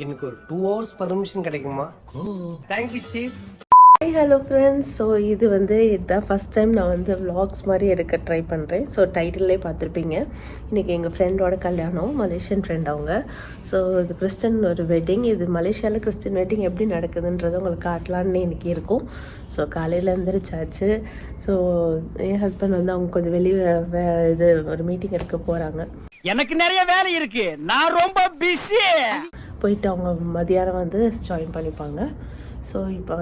எனக்கு ஒரு 2 hours permission கிடைக்குமா? Thank you chief. Hi hello friends. So இது இதுதான் ஃபஸ்ட் டைம் நான் vlogs மாதிரி எடுக்க ட்ரை பண்ணுறேன். ஸோ டைட்டில்லே பார்த்துருப்பீங்க. இன்றைக்கி எங்கள் ஃப்ரெண்டோட கல்யாணம், மலேசியன் ஃப்ரெண்ட் அவங்க. ஸோ இது கிறிஸ்டின் ஒரு வெட்டிங். இது மலேசியாவில் கிறிஸ்டின் வெட்டிங் எப்படி நடக்குதுன்றது உங்களுக்கு காட்டலான்னு இன்றைக்கி இருக்கும். ஸோ காலையில் எழுந்திரிச்சாச்சு. ஸோ என் ஹஸ்பண்ட் அவங்க கொஞ்சம் வெளியே இது ஒரு மீட்டிங் எடுக்க போகிறாங்க. எனக்கு நிறைய வேலை இருக்கு, நான் ரொம்ப பிஸி. போயிட்டு அவங்க மதியானம் ஜாயின் பண்ணிப்பாங்க. ஸோ இப்போ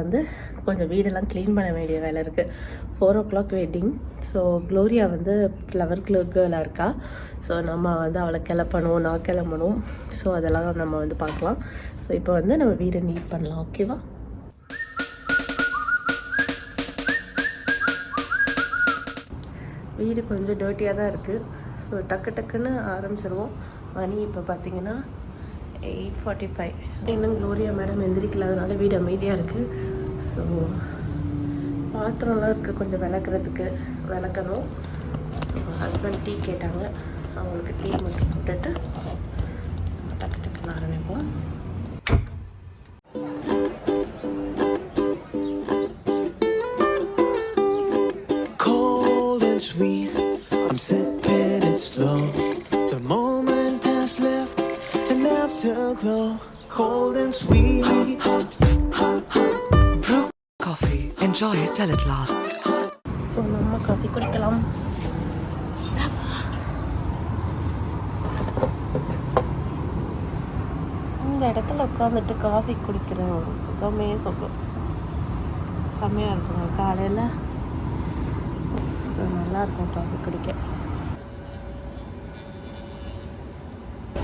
கொஞ்சம் வீடெல்லாம் க்ளீன் பண்ண வேண்டிய வேலை இருக்குது. 4 o'clock wedding. So Gloria flower கேர்ளாக இருக்கா. ஸோ நம்ம அவளை கிளப்பணும், நான் கிளம்பணும். ஸோ அதெல்லாம் நம்ம பார்க்கலாம். ஸோ இப்போ நம்ம வீடை நீட் பண்ணலாம். ஓகேவா? வீடு கொஞ்சம் டர்ட்டியாக தான் இருக்குது. ஸோ டக்குன்னு ஆரம்பிச்சிருவோம். மணி இப்போ பார்த்தீங்கன்னா 8:45. இன்னும் க்ளோரியா மேடம் எந்திரிக்கல, அதனால வீடு அமைதியாக இருக்குது. ஸோ பாத்திரம்லாம் இருக்குது, கொஞ்சம் விளக்கணும். ஸோ ஹஸ்பண்ட் டீ கேட்டாங்க, அவங்களுக்கு டீ மட்டும் போட்டுட்டு டக்குன்னு ஆரம்பிப்போம். Cold and sweet, I'm sipping it slow. The moment has left an afterglow. Cold and sweet, brew coffee. Enjoy it till it lasts. So நம்ம காஃபி குடிக்கலாம். இந்த இடத்துல உட்காந்துட்டு காஃபி குடிக்கிற ஒரு சுகம் செம்மையாக இருக்குங்க காலையில். ஸோ நல்லாயிருக்கும் காஃபி குடிக்க.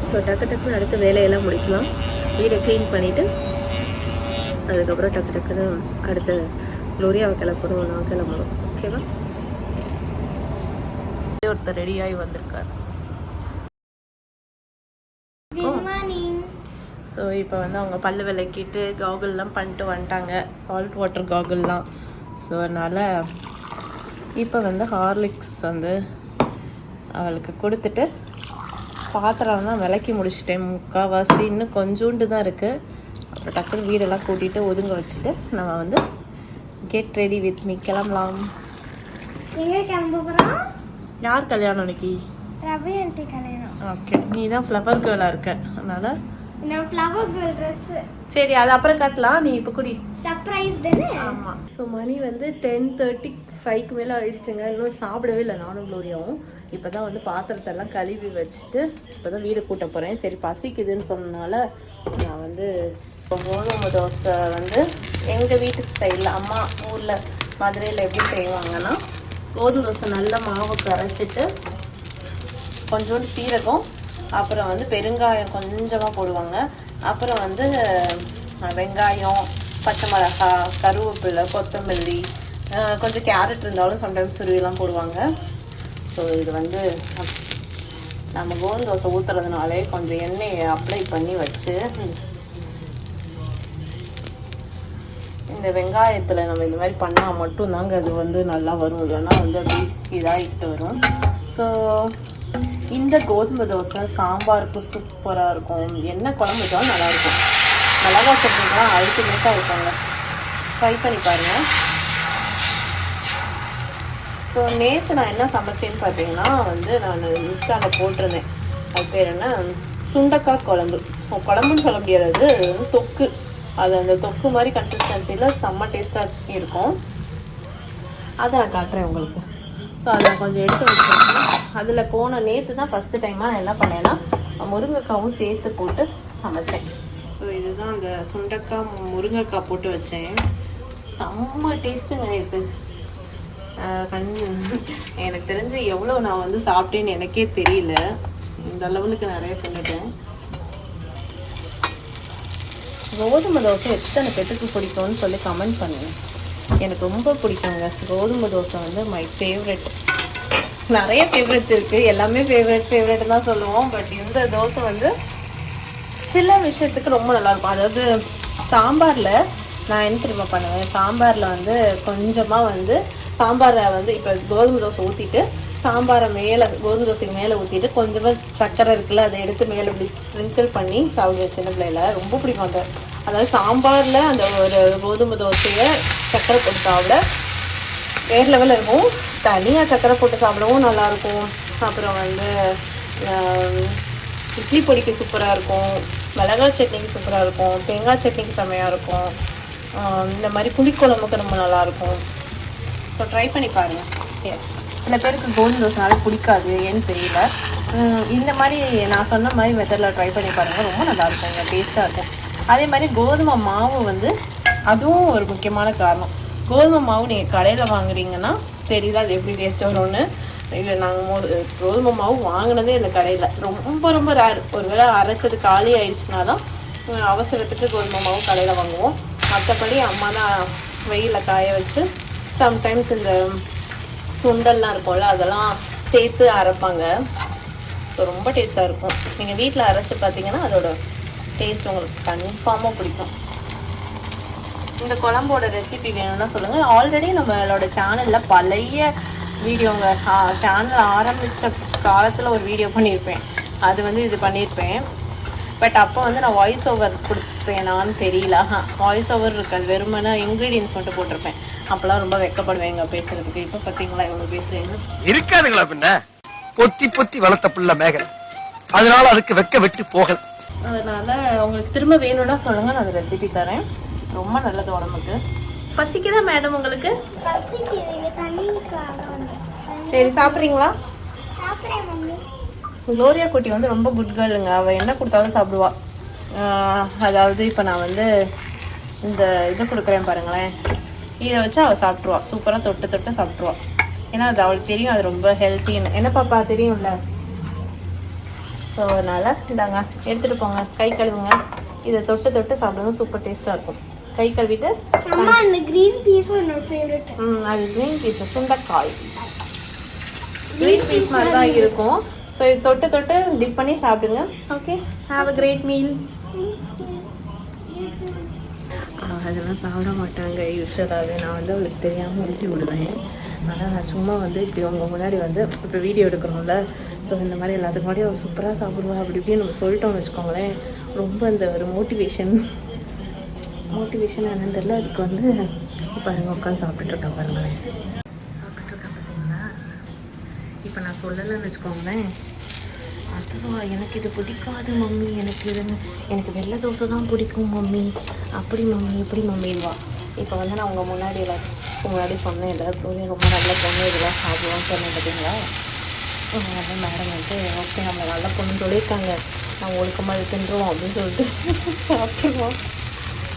ஸோ டக்குன்னு அடுத்த வேலையெல்லாம் முடிக்கலாம். வீடை க்ளீன் பண்ணிவிட்டு அதுக்கப்புறம் டக்குன்னு அடுத்த க்ளோரியாவை கிளப்பணும், நான் கிளம்பணும். ஓகேவா? ஒருத்தர் ரெடியாகி வந்திருக்கார். ஸோ இப்போ அவங்க பல்லு விளக்கிட்டு காகுல்லாம் பண்ணிட்டு வந்துட்டாங்க, சால்ட் வாட்டர் காகுல்லாம். ஸோ அதனால் இப்போ ஹார்லிக்ஸ் அவளுக்கு கொடுத்துட்டு பாத்திரம்லாம் விளக்கி முடிச்சிட்டேன் முக்கால்வாசி. இன்னும் கொஞ்சோண்டு தான் இருக்குது. அப்புறம் டக்குன்னு வீடெல்லாம் கூட்டிகிட்டு ஒதுங்க வச்சுட்டு நம்ம கெட் ரெடி வித் மீ கிளம்பலாம். எங்கே கிளம்ப போகிறோம்? யார் கல்யாணம் இன்னைக்கு? ரவி ஆண்டி கல்யாணம். ஓகே, நீ தான் ஃப்ளவர் கேர்ளாக இருக்க, அதனால் நான் ஃப்ளவர் கேர்ள் ட்ரெஸ்ஸு. சரி, அது அப்புறம் காட்டலாம். நீ இப்போ குடி. சர்ப்ரைஸ் தானே? ஆமாம். ஸோ மணி 10:35க்கு மேலே ஆயிடுச்சுங்க. இன்னும் சாப்பிடவே இல்லை நானும் க்ளோரியாவும். இப்போ தான் பாத்திரத்தெல்லாம் கழுவி வச்சுட்டு இப்போ தான் வீடு கூட்ட போகிறேன். சரி பசிக்குதுன்னு சொன்னனால நான் இப்போ கோதுமை தோசை எங்கள் வீட்டு ஸ்டைலில், அம்மா ஊரில் மதுரையில் எப்படி செய்வாங்கன்னா, கோதுமை தோசை நல்லா மாவு கரைச்சிட்டு கொஞ்சோண்டு சீரகம், அப்புறம் பெருங்காயம் கொஞ்சமாக போடுவாங்க. அப்புறம் வெங்காயம், பச்சை மிளகாய், கருவேப்பிலை, கொத்தமல்லி, கொஞ்சம் கேரட் இருந்தாலும் சம்டைம்ஸ் துருவிலாம் போடுவாங்க. ஸோ இது நம்ம கோதுமை தோசை ஊற்றுறதுனாலே கொஞ்சம் எண்ணெயை அப்ளை பண்ணி வச்சு இந்த வெங்காயத்தில் நம்ம இந்த மாதிரி பண்ணால் மட்டும்தாங்க அது நல்லா வரும், இல்லைன்னா அப்படி இதாகிட்டு வரும். ஸோ இந்த கோதுமை தோசை சாம்பாருக்கு சூப்பராக இருக்கும். என்ன குழம்பு வச்சாலும் நல்லாயிருக்கும். மிளகா சட்னிலாம் அல்டிமேட்டாக இருக்காங்க, ட்ரை பண்ணி பாருங்கள். ஸோ நேற்று நான் என்ன சமைச்சேன்னு பார்த்தீங்கன்னா நான் இன்ஸ்டாவில் போட்டிருந்தேன். அது பேர் என்ன, சுண்டக்காய் குழம்பு. ஸோ குழம்புன்னு சொல்ல முடியாது, அது தொக்கு. அது அந்த தொக்கு மாதிரி கன்சிஸ்டன்சியில் செம்ம டேஸ்ட்டாக இருக்கும். அதை நான் காட்டுறேன் உங்களுக்கு. ஸோ அதை கொஞ்சம் எடுத்து வச்சுருக்கேன். அதில் நேற்று தான் ஃபஸ்ட்டு டைமாக நான் என்ன பண்ணேன்னா முருங்கைக்காவும் சேர்த்து போட்டு சமைச்சேன். ஸோ இதுதான் அந்த சுண்டக்காய் முருங்கைக்காய் போட்டு வச்சேன். செம்ம டேஸ்ட்டுங்க நேற்று. எனக்கு தெரிஞ்சு எவ்வளோ நான் சாப்பிட்டேன்னு எனக்கே தெரியல, இந்த அளவுக்கு நிறைய பண்ணிட்டேன். கோதுமை தோசை எத்தனை பேத்துக்கு பிடிக்கும்னு சொல்லி கமெண்ட் பண்ணுங்கள். எனக்கு ரொம்ப பிடிக்குங்க கோதுமை தோசை. My favourite. நிறைய ஃபேவரெட்ஸ் இருக்குது, எல்லாமே ஃபேவரெட் தான் சொல்லுவோம். பட் இந்த தோசை சில விஷயத்துக்கு ரொம்ப நல்லாயிருக்கும். அதாவது சாம்பாரில் நான் என்ன திரும்ப பண்ணுவேன், சாம்பாரில் கொஞ்சமாக சாம்பாரை இப்போ கோதுமை தோசை ஊற்றிட்டு சாம்பாரை மேலே கோதுமை தோசைக்கு மேலே ஊற்றிட்டு கொஞ்சமாக சக்கரை இருக்குல்ல அதை எடுத்து மேலே இப்படி ஸ்ப்ரிங்கிள் பண்ணி சாப்பிடுவேன் சின்ன பிள்ளையில. ரொம்ப பிடிக்கும் அந்த, அதாவது சாம்பாரில் அந்த ஒரு கோதுமை தோசையை சக்கரை போட்டு சாப்பிட வேறு லெவலில் இருக்கும். தனியாக சக்கரை போட்டு சாப்பிடவும் நல்லாயிருக்கும். அப்புறம் வந்து இட்லி பொடிக்கு சூப்பராக இருக்கும், மிளகாய் சட்னிக்கு சூப்பராக இருக்கும், தேங்காய் சட்னிக்கு செம்மையாக இருக்கும், இந்த மாதிரி புளிக்குழம்புக்கு ரொம்ப நல்லாயிருக்கும். ஸோ ட்ரை பண்ணி பாருங்கள். சில பேருக்கு கோதுமை தோசைனால பிடிக்காது, ஏன்னு தெரியல. இந்த மாதிரி நான் சொன்ன மாதிரி மெத்தடில் ட்ரை பண்ணி பாருங்கள், ரொம்ப நல்லாயிருக்கும், டேஸ்ட்டாக இருக்கும். அதே மாதிரி கோதுமை மாவு வந்து அதுவும் ஒரு முக்கியமான காரணம். கோதுமை மாவு நீங்கள் கடையில் வாங்குறீங்கன்னா தெரியல அது எப்படி டேஸ்ட் வரும்னு. இல்லை, நாங்கள் கோதுமை மாவு வாங்கினதே இந்த கடையில் ரொம்ப ரொம்ப ரேர். ஒரு வேளை அரைச்சது காலி ஆயிடுச்சுன்னா தான் அவசரத்துக்கு கோதுமை மாவு கடையில் வாங்குவோம். மற்றபடி அம்மா தான் வெயிலில் காய வச்சு சம்டைம்ஸ் இந்த சுண்டல்லாம் இருக்கும்ல அதெல்லாம் சேர்த்து அரைப்பாங்க. ஸோ ரொம்ப டேஸ்ட்டாக இருக்கும். நீங்கள் வீட்டில் அரைச்சி பார்த்தீங்கன்னா அதோட டேஸ்ட் உங்களுக்கு கன்ஃபார்மாக பிடிக்கும். இந்த குழம்போட ரெசிபி வேணும்னா சொல்லுங்கள். ஆல்ரெடி நம்மளோட சேனலில் பழைய வீடியோங்க, சேனல் ஆரம்பித்த காலத்தில் ஒரு வீடியோ பண்ணியிருப்பேன். அது வந்து இது பண்ணியிருப்பேன். பட் அப்போ வந்து நான் வாய்ஸ் ஓவர் கொடுப்பேனான்னு தெரியல. வாய்ஸ் ஓவர் இருக்காது, வெறுமனே இன்க்ரீடியன்ஸ் மட்டும் போட்டிருப்பேன். அப்போல்லாம் ரொம்ப வெக்கப்படுவேங்க பேசுறதுக்கு. இப்போ பார்த்தீங்களா இவ்வளோ பேசுகிறேன்னு இருக்காதுங்களா? பின்ன பொத்தி பொத்தி வளர்த்த பிள்ளை மேகல், அதனால அதுக்கு வெக்க வெட்டு போகல. அதனால் உங்களுக்கு திரும்ப வேணும்னா சொல்லுங்கள், நான் அந்த ரெசிபி தரேன். ரொம்ப நல்லது உடம்புக்கு. பசிக்குதா மேடம் உங்களுக்கு? சரி, சாப்பிட்றீங்களா? குளோரியா குட்டி வந்து ரொம்ப குட் கேர்ளுங்க. அவள் என்ன கொடுத்தாலும் சாப்பிடுவா. அதாவது இப்போ நான் வந்து இந்த இதை கொடுக்குறேன் பாருங்களேன், இதை வச்சு அவள் சாப்பிட்ருவா. சூப்பராக தொட்டு தொட்டு சாப்பிட்ருவா. ஏன்னா அது அவளுக்கு தெரியும் அது ரொம்ப ஹெல்த்தின்னு. என்ன பாப்பா தெரியும்ல? ஸோ அதனால் இந்தாங்க, எடுத்துகிட்டு போங்க, கை கழுவுங்க, இதை தொட்டு தொட்டு சாப்பிடுங்க. சூப்பர் டேஸ்ட்டாக இருக்கும். கை கழுவிட்டு அந்த green piece என்னோட ஃபேவரட். அது green piece சுண்டைக்காய் green piece மாதிரி தான் இருக்கும். ஸோ இது தொட்டு தொட்டு டிப் பண்ணி சாப்பிடுங்க. Okay, have a great meal. அதெல்லாம் சாப்பிட மாட்டாங்க யூஸ்வலாகவே. நான் வந்து அவளுக்கு தெரியாமல் ஊட்டி விடுவேன். ஆனால் நான் சும்மா வந்து இப்படி உங்கள் முன்னாடி வந்து இப்போ வீடியோ எடுக்கணும்ல, ஸோ இந்த மாதிரி எல்லாத்துக்கு முன்னாடி அவள் சூப்பராக சாப்பிடுவா அப்படி இப்படின்னு நம்ம சொல்லிட்டோம்னு வச்சுக்கோங்களேன். ரொம்ப அந்த ஒரு மோட்டிவேஷன் என்னன்னு தெரியல. அதுக்கு வந்து பாருங்கள் உட்காந்து சாப்பிட்டுருக்கேன் பாருங்களேன். சாப்பிட்டுருக்கேன் பார்த்தீங்களா? இப்போ நான் சொல்லலைன்னு வச்சுக்கோங்களேன், அதுவா எனக்கு இது பிடிக்காது மம்மி, எனக்கு வெள்ளை தோசை தான் பிடிக்கும் மம்மி, அப்படி மம்மி இப்படி மம்மிடுவா. இப்போ வந்து நான் உங்கள் முன்னாடி சொன்னேன் இல்லை, ரொம்ப நல்ல பொண்ணு இதெல்லாம் சாப்பிடுவான்னு சொன்னேன் பார்த்தீங்களா? வந்து மேடம் வந்து ஓகே நம்மளை நல்ல பொண்ணுன்னு சொல்லியிருக்காங்க, நாங்கள் ஒழுக்கமாக இது தின்றோம் அப்படின்னு சொல்லிட்டு சாப்பிட்ருவோம்.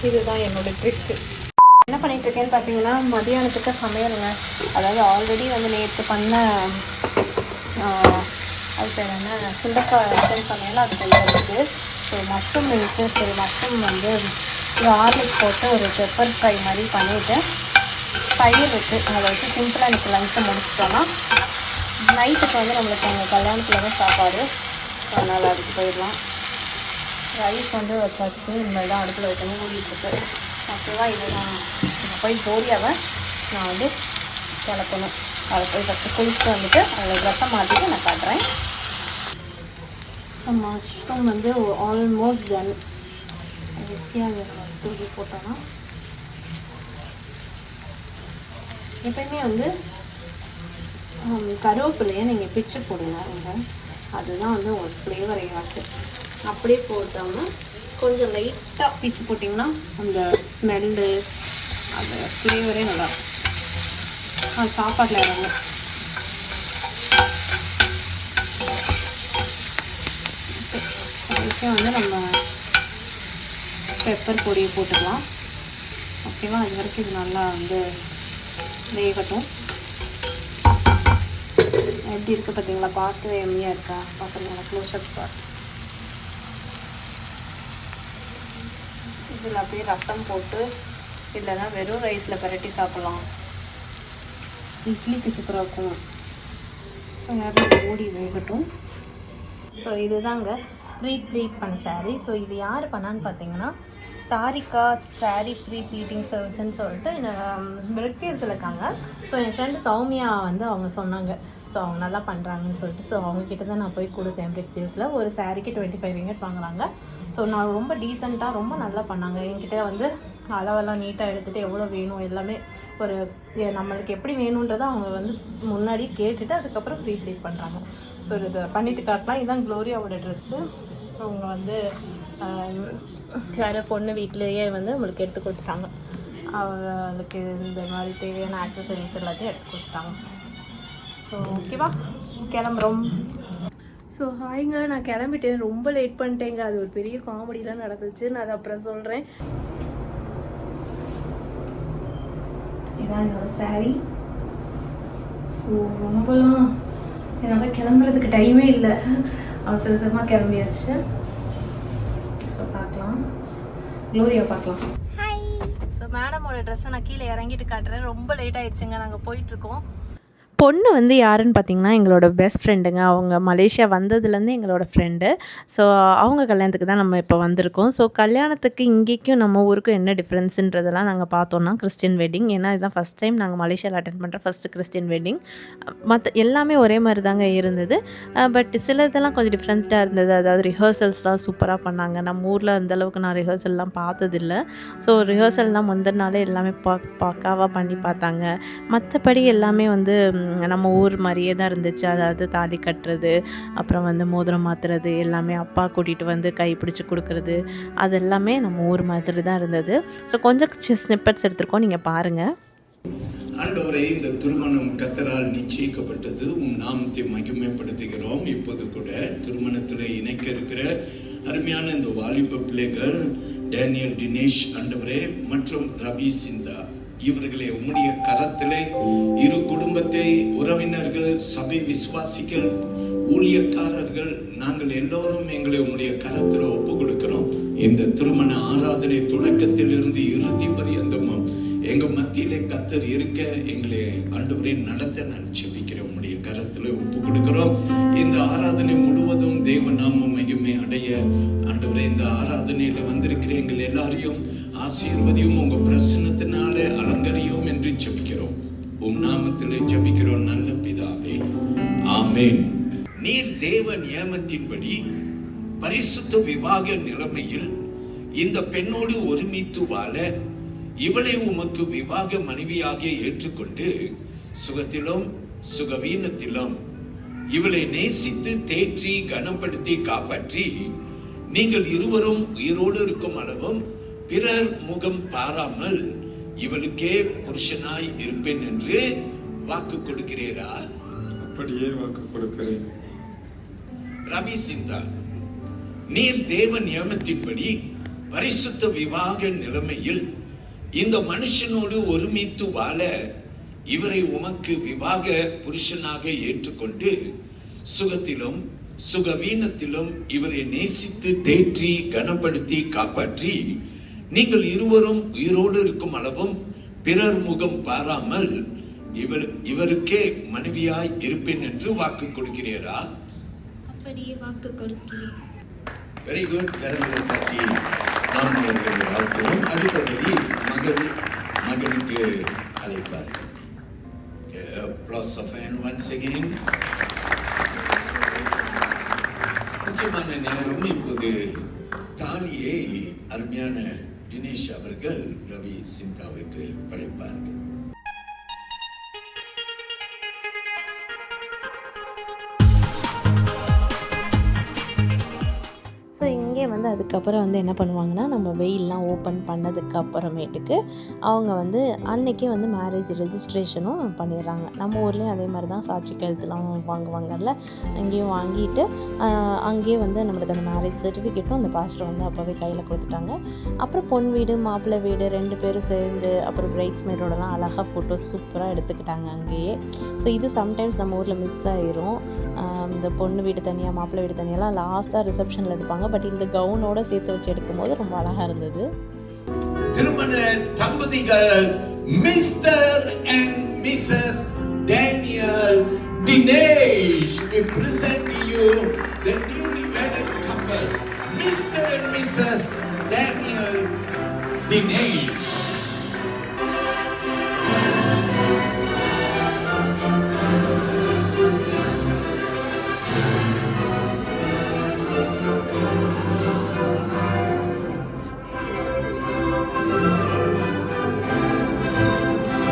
இதுதான் என்னோடய ட்ரிக்கு. என்ன பண்ணிகிட்ருக்கேன்னு பார்த்தீங்கன்னா, மதியானத்துக்கு சமையலுங்க. அதாவது ஆல்ரெடி வந்து நேற்று பண்ண அது பேர் என்ன சுண்டைக்காய் சமையல் அது செய்யறதுக்கு. ஸோ மஷ்ரூம் இருக்குது. சரி, மஷ்ரூம் வந்து ஒரு ஆர்லிக் போட்டு ஒரு பெப்பர் ஃப்ரை மாதிரி பண்ணிவிட்டு தயிர் இருக்குது, அதை வச்சு சிம்பிளாக எனக்கு லஞ்சை முடிச்சிட்டோன்னா நைட்டுக்கு வந்து நம்மளுக்கு எங்கள் கல்யாணத்தில் தான் சாப்பாடு, அதனால் அதுக்கு போயிடலாம். ரைஸ் வந்து வச்சாச்சு, இனிமேல் தான் அடுப்பில் வைக்கணும், ஊறிட்டுருக்கு. ஓகேவா? இது நான் போய் போரியாவை நான் வந்து கிளப்பணும். அதை போய் ஃபஸ்ட்டு குளிச்சுட்டு வந்துட்டு அதில் ட்ரெஸ்ஸை மாற்றிட்டு நான் காட்டுறேன். மஷ்ரூம் வந்து ஆல்மோஸ்ட் டன். ஈஸியாக தூக்கி போட்டோன்னா எப்பயுமே வந்து கருவேப்பிலையை நீங்கள் பிச்சு போடுங்க. அதுதான் வந்து உங்களுக்கு ஃப்ளேவரை ஆச்சு. அப்படியே போட்டோம்னா கொஞ்சம் லைட்டாக பிச்சு போட்டிங்கன்னா அந்த ஸ்மெல்லு அந்த ஃப்ளேவரே நல்லா அது சாப்பாட்டில் இறங்கும். வந்து நம்ம பெப்பர் பொடியை போட்டுக்கலாம். ஓகேவா? அது வரைக்கும் இது நல்லா வந்து வேகட்டும். எப்படி இருக்குது பார்த்தீங்களா? பார்க்கவே எம்மியாக இருக்கா? பார்க்குறீங்களா? Close-up sir. இதில் அப்படியே ரசம் போட்டு இல்லைன்னா வெறும் ரைஸில் பரட்டி சாப்பிட்லாம். இட்லிக்கு சூப்பராக இருக்கும். யாரும் ஓடி வேகட்டும். ஸோ இதுதாங்க ப்ளீட் பண்ண சாரீ. ஸோ இது யார் பண்ணான்னு பார்த்தீங்கன்னா தாரிகா சாரி ப்ரீ ப்ளீட்டிங் சர்வீஸ்ன்னு சொல்லிட்டு பிரிக்ஃபீல்ட்ஸில் இருக்காங்க. ஸோ என் ஃப்ரெண்டு சௌமியா வந்து அவங்க சொன்னாங்க, ஸோ அவங்க நல்லா பண்ணுறாங்கன்னு சொல்லிட்டு. ஸோ அவங்கக்கிட்ட தான் நான் போய் கொடுத்தேன். பிரிக்ஃபீல்ட்ஸில் ஒரு சாரிக்கு 25 ringgit வாங்குறாங்க. ஸோ நான் ரொம்ப டீசெண்டாக ரொம்ப நல்லா பண்ணாங்க. என்கிட்ட வந்து அளவெல்லாம் நீட்டாக எடுத்துகிட்டு எவ்வளோ வேணும் எல்லாமே ஒரு நம்மளுக்கு எப்படி வேணுன்றதை அவங்க வந்து முன்னாடி கேட்டுட்டு அதுக்கப்புறம் ப்ரீ ப்ளீட் பண்ணுறாங்க. ஸோ இதை பண்ணிவிட்டு காட்டலாம். இதுதான் க்ளோரியாவோட ட்ரெஸ்ஸு. அவங்க வந்து யாரோ பொண்ணு வீட்டிலேயே வந்து அவங்களுக்கு எடுத்து கொடுத்துட்டாங்க. அவளுக்கு இந்த மாதிரி தேவையான ஆக்சசரிஸ் எல்லாத்தையும் எடுத்து கொடுத்துட்டாங்க. ஸோ ஓகேவா, கிளம்புறோம். ஸோ ஹாய்ங்க, நான் கிளம்பிட்டேன். ரொம்ப லேட் பண்ணிட்டேங்க. அது ஒரு பெரிய காமெடிலாம் நடந்துச்சு. நான் அதை அப்புறம் சொல்கிறேன். இதான் என்னோட சாரீ. ஸோ ரொம்பலாம் என்னால் கிளம்புறதுக்கு டைமே இல்லை. அவசர அவசரமாக கிளம்பியாச்சு. ஸோ பார்க்கலாம், க்ளோரியா பார்க்கலாம். ஸோ மேடமோட ட்ரெஸ்ஸை நான் கீழே இறங்கிட்டு காட்டுறேன். ரொம்ப லேட் ஆகிடுச்சுங்க, நாங்கள் போயிட்டுருக்கோம். பொண்ணு வந்து யாருன்னு பார்த்தீங்கன்னா எங்களோட பெஸ்ட் ஃப்ரெண்டுங்க. அவங்க மலேசியா வந்ததுலேருந்து எங்களோட ஃப்ரெண்டு. ஸோ அவங்க கல்யாணத்துக்கு தான் நம்ம இப்போ வந்திருக்கோம். ஸோ கல்யாணத்துக்கு இங்கேக்கும் நம்ம ஊருக்கும் என்ன டிஃப்ரென்ஸுன்றதெல்லாம் நாங்கள் பார்த்தோன்னா கிறிஸ்டின் வெட்டிங். ஏன்னா இதுதான் ஃபஸ்ட் டைம் நாங்கள் மலேசியாவில் அட்டென்ட் பண்ணுற ஃபஸ்ட்டு கிறிஸ்டின் வெட்டிங். மற்ற எல்லாமே ஒரே மாதிரி தாங்க இருந்தது. பட் சில இதெல்லாம் கொஞ்சம் டிஃப்ரெண்ட்டாக இருந்தது. அதாவது ரிஹர்சல்ஸ்லாம் சூப்பராக பண்ணாங்க. நம்ம ஊரில் அந்தளவுக்கு நான் ரிஹர்சல்லாம் பார்த்ததில்லை. ஸோ ரிஹர்சல்லாம் முந்தின நாளே எல்லாமே பக்காவாக பண்ணி பார்த்தாங்க. மற்றபடி எல்லாமே வந்து நம்ம ஊர் மாதிரியே தான் இருந்துச்சு. அதாவது தாலி கட்டுறது, அப்புறம் வந்து மோதிரம் மாற்றுறது, எல்லாமே அப்பா கூட்டிகிட்டு வந்து கை பிடிச்சி கொடுக்குறது, அது எல்லாமே நம்ம ஊர் மாதிரி தான் இருந்தது. ஸோ கொஞ்சம் ஸ்னிப்பெட்ஸ் எடுத்துருக்கோம், நீங்கள் பாருங்கள். ஆண்டவரே, இந்த திருமணம் கர்த்தரால் நிச்சயிக்கப்பட்டது. உம் நாமத்தை மகிமைப்படுத்துகிறோம். இப்போது கூட திருமணத்தில் இணைக்க இருக்கிற அருமையான இந்த வாலிப பிள்ளைகள் டேனியல் தினேஷ் ஆண்டவரே மற்றும் ரவி சிந்தா இவர்களை உம்முடைய கரத்திலே இரு குடும்பத்தை, உறவினர்கள், சபை விசுவாசிகள், ஊழியக்காரர்கள், நாங்கள் எல்லோரும் எங்களை உம்முடைய கரத்தில் ஒப்பு கொடுக்கிறோம். இந்த திருமண ஆராதனை தொடக்கத்தில் இருந்து இறுதி பரியந்தமும் எங்க மத்தியிலே கர்த்தர் இருக்க எங்களை ஆண்டவரே நடத்த நான் ஜெபிக்கிறேன். உம்முடைய கரத்தில் ஒப்பு கொடுக்கிறோம். இந்த ஆராதனை முழுவதும் தேவ நாம மகிமை அடைய ஆண்டவரே இந்த ஆராதனையில வந்திருக்கிற எங்கள் எல்லாரையும் ஆசீர்வதியும், உங்க பிரசன்னத்தினாலே அலங்கரியும் என்று ஜெபிக்கிறோம். உம் நாமத்திலே ஜெபிக்கிறோம் நல்ல பிதாவே, ஆமென். நீர் தேவ நியமத்தின்படி பரிசுத்த விவாக நிலைமையில் இந்த பெண்ணோடு ஒருமித்து வாழ இவளை உமக்கு விவாக மனைவியாக ஏற்றுக்கொண்டு சுகத்திலும் சுகவீனத்திலும் இவளை நேசித்து தேற்றி கனப்படுத்தி காப்பாற்றி நீங்கள் இருவரும் உயிரோடு இருக்கும் அளவும் பிறர் முகம் பாராமல் இவளுக்கே புருஷனாய் இருப்பேன் என்று வாக்கு கொடுக்கிறீரா? அப்படியே வாக்கு கொடுக்கிறேன். ரவி சிந்தா, நீர் தேவ நியமத்தின்படி பரிசுத்த விவாக நிலைமையில் இந்த மனுஷனோடு ஒருமித்து வாழ இவரை உமக்கு விவாக புருஷனாக ஏற்றுக்கொண்டு சுகத்திலும் சுகவீனத்திலும் இவரை நேசித்து தேற்றி கனப்படுத்தி காப்பாற்றி நீங்கள் இருவரும் உயிரோடு இருக்கும் அளவும் பிறர் முகம் பாராமல் இவருக்கே மனைவியாய் இருப்பேன் என்று வாக்கு கொடுக்கிறீரா? அப்படியே வாக்கு கொடுக்கிறேன். Very good. கரங்களை தட்டி நாம் வாழ்த்துவோம். அடுத்தபடி மகனுக்கு அழைப்பார். Applause of hand once again. முக்கியமான நேரம் இப்போது தாலியை அருமையான தினேஷ் அவர்கள் ரவி சிந்தாவுக்கு படைப்பார்கள். ஸோ இங்கே வந்து அதுக்கப்புறம் வந்து என்ன பண்ணுவாங்கன்னா, நம்ம வெயிலெலாம் ஓப்பன் பண்ணதுக்கு அப்புறமேட்டுக்கு அவங்க வந்து அன்றைக்கே வந்து மேரேஜ் ரெஜிஸ்ட்ரேஷனும் பண்ணிடுறாங்க. நம்ம ஊர்லேயும் அதே மாதிரி தான் சாட்சி கழுத்துலாம் வாங்குவாங்கல்ல, அங்கேயும் வாங்கிட்டு அங்கேயே வந்து நம்மளுக்கு அந்த மேரேஜ் சர்டிஃபிகேட்டும் அந்த பாஸ்டர் வந்து அப்போவே கையில் கொடுத்துட்டாங்க. அப்புறம் பொன் வீடு மாப்பிள்ளை வீடு 2 பேரும் சேர்ந்து அப்புறம் பிரைட்ஸ்மேடோடலாம் அழகாக ஃபோட்டோஸ் சூப்பராக எடுத்துக்கிட்டாங்க அங்கேயே. ஸோ இது சம்டைம்ஸ் நம்ம ஊரில் மிஸ் ஆகிரும். இந்த பொண்ணு வீடு தனியாக மாப்பிள்ளை வீடு தனியெல்லாம் லாஸ்ட்டாக ரிசப்ஷனில் எடுப்பாங்க. பட் இந்த கவுனோட சேர்த்து வச்சு எடுக்கும் போது ரொம்ப அழகாக இருந்தது. திருமண தம்பதிகள் Mr and Mrs Daniel Dinesh, we present to you the newly wedded couple, Mr. and Mrs. Daniel Dinesh.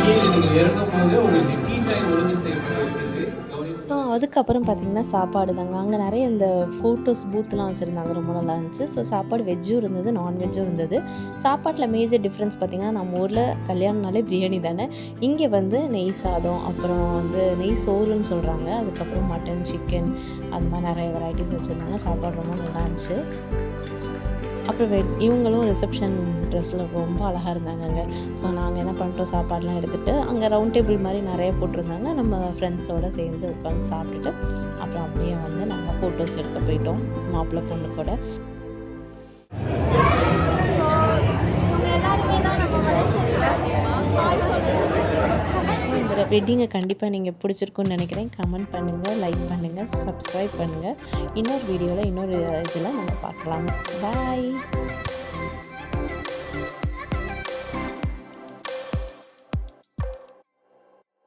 கீழே நீங்கள் இறங்கும் போது உங்களுக்கு டீ டைம் ஒழுங்கு செய்யப்பட்டிருக்கிறது. ஸோ அதுக்கப்புறம் பார்த்திங்கன்னா சாப்பாடு தாங்க. அங்கே நிறைய இந்த ஃபோட்டோஸ் பூத்லாம் வச்சுருந்தாங்க, ரொம்ப நல்லா இருந்துச்சு. ஸோ சாப்பாடு வெஜ்ஜும் இருந்தது, நான்வெஜ்ஜும் இருந்தது. சாப்பாட்டில் மேஜர் டிஃப்ரென்ஸ் பார்த்திங்கன்னா, நம்ம ஊரில் கல்யாணம்னாலே பிரியாணி தானே, இங்கே வந்து நெய் சாதம், அப்புறம் வந்து நெய் சோறுன்னு சொல்கிறாங்க, அதுக்கப்புறம் மட்டன், சிக்கன், அது மாதிரி நிறைய வெரைட்டிஸ் வச்சுருந்தாங்க. சாப்பாடு ரொம்ப நல்லா இருந்துச்சு. அப்புறம் இவங்களும் ரிசப்ஷன் ட்ரெஸ்ஸில் ரொம்ப அழகாக இருந்தாங்கங்க. ஸோ நாங்கள் என்ன பண்ணிட்டோம், சாப்பாடெலாம் எடுத்துகிட்டு அங்கே ரவுண்ட் டேபிள் மாதிரி நிறைய போட்டிருந்தாங்க. நம்ம ஃப்ரெண்ட்ஸோடு சேர்ந்து உட்காந்து சாப்பிட்டுட்டு அப்புறம் அப்படியே வந்து நாங்கள் ஃபோட்டோஸ் எடுக்க போயிட்டோம் மாப்பிள்ளை பொண்ணு கூட. ஸோ இந்த வெட்டிங்கை கண்டிப்பாக நீங்கள் பிடிச்சிருக்குன்னு நினைக்கிறேன். கமெண்ட் பண்ணுங்கள், லைக் பண்ணுங்கள், சப்ஸ்கிரைப் பண்ணுங்கள். இன்னொரு வீடியோவில் இன்னொரு இதில் நம்ம பார்க்கலாம். பாய்.